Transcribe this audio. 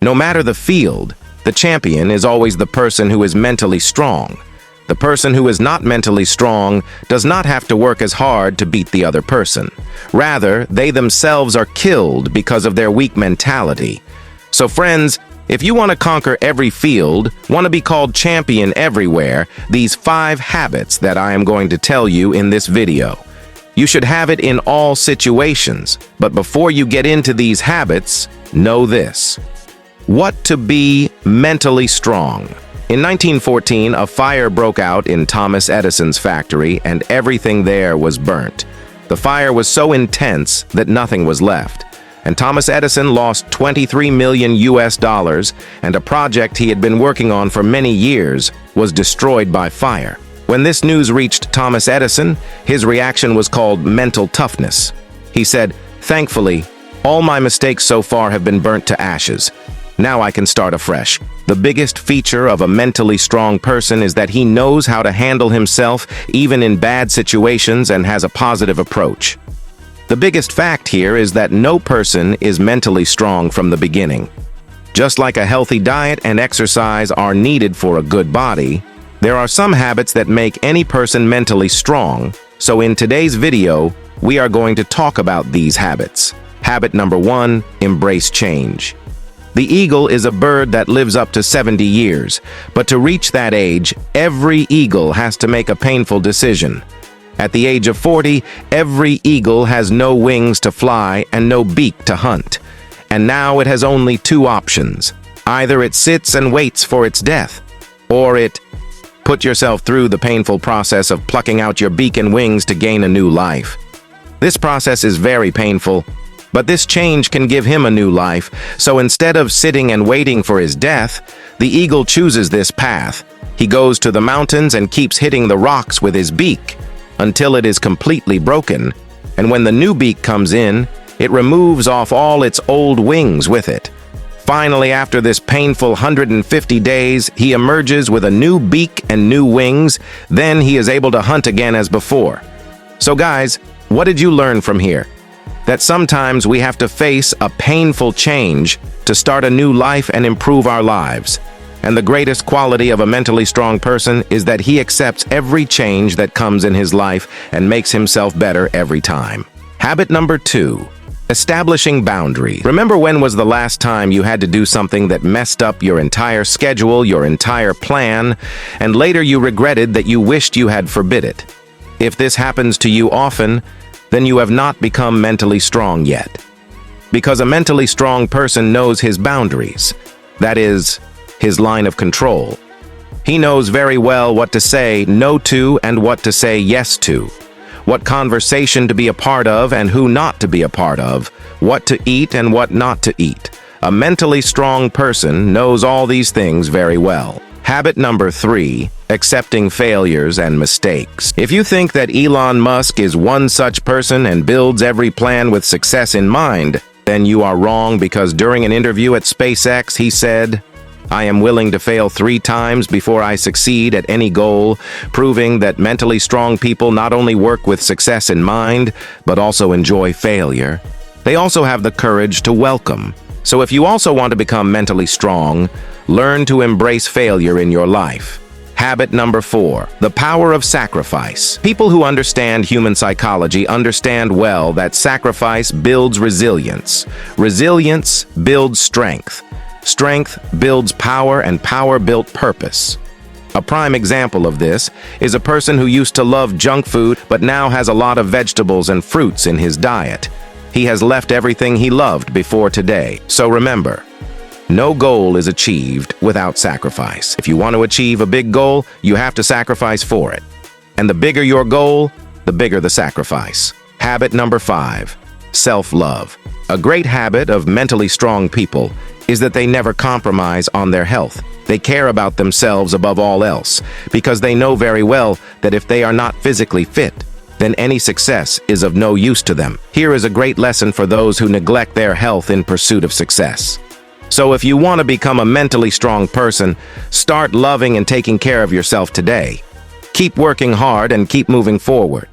No matter the field, the champion is always the person who is mentally strong. The person who is not mentally strong does not have to work as hard to beat the other person. Rather, they themselves are killed because of their weak mentality. So friends, if you want to conquer every field, want to be called champion everywhere, these 5 habits that I am going to tell you in this video. You should have it in all situations, but before you get into these habits, know this. What to be mentally strong. In 1914, a fire broke out in Thomas Edison's factory and everything there was burnt. The fire was so intense that nothing was left. And Thomas Edison lost $23 million and a project he had been working on for many years was destroyed by fire. When this news reached Thomas Edison, his reaction was called mental toughness. He said, "Thankfully, all my mistakes so far have been burnt to ashes. Now I can start afresh." The biggest feature of a mentally strong person is that he knows how to handle himself even in bad situations and has a positive approach. The biggest fact here is that no person is mentally strong from the beginning. Just like a healthy diet and exercise are needed for a good body, there are some habits that make any person mentally strong. So in today's video, we are going to talk about these habits. Habit number 1, embrace change. The eagle is a bird that lives up to 70 years, but to reach that age, every eagle has to make a painful decision. At the age of 40, every eagle has no wings to fly and no beak to hunt. And now it has only 2 options. Either it sits and waits for its death, or it put yourself through the painful process of plucking out your beak and wings to gain a new life. This process is very painful, but this change can give him a new life, so instead of sitting and waiting for his death, the eagle chooses this path. He goes to the mountains and keeps hitting the rocks with his beak until it is completely broken, and when the new beak comes in, it removes off all its old wings with it. Finally, after this painful 150 days, he emerges with a new beak and new wings. Then he is able to hunt again as before. So guys, what did you learn from here? That sometimes we have to face a painful change to start a new life and improve our lives. And the greatest quality of a mentally strong person is that he accepts every change that comes in his life and makes himself better every time. Habit number 2, establishing boundaries. Remember, when was the last time you had to do something that messed up your entire schedule, your entire plan, and later you regretted that you wished you had forbid it? If this happens to you often, then you have not become mentally strong yet. Because a mentally strong person knows his boundaries, that is, his line of control. He knows very well what to say no to and what to say yes to, what conversation to be a part of and who not to be a part of, what to eat and what not to eat. A mentally strong person knows all these things very well. Habit number 3, accepting failures and mistakes. If you think that Elon Musk is one such person and builds every plan with success in mind, then you are wrong, because during an interview at SpaceX, he said, "I am willing to fail 3 times before I succeed at any goal," proving that mentally strong people not only work with success in mind, but also enjoy failure. They also have the courage to welcome. So if you also want to become mentally strong, learn to embrace failure in your life. Habit number 4, the power of sacrifice. People who understand human psychology understand well that sacrifice builds resilience. Resilience builds strength. Strength builds power, and power builds purpose. A prime example of this is a person who used to love junk food but now has a lot of vegetables and fruits in his diet. He has left everything he loved before today. So remember, no goal is achieved without sacrifice. If you want to achieve a big goal, you have to sacrifice for it. And the bigger your goal, the bigger the sacrifice. Habit number 5, self-love. A great habit of mentally strong people is that they never compromise on their health. They care about themselves above all else, because they know very well that if they are not physically fit, then any success is of no use to them. Here is a great lesson for those who neglect their health in pursuit of success. So if you want to become a mentally strong person, start loving and taking care of yourself today. Keep working hard and keep moving forward.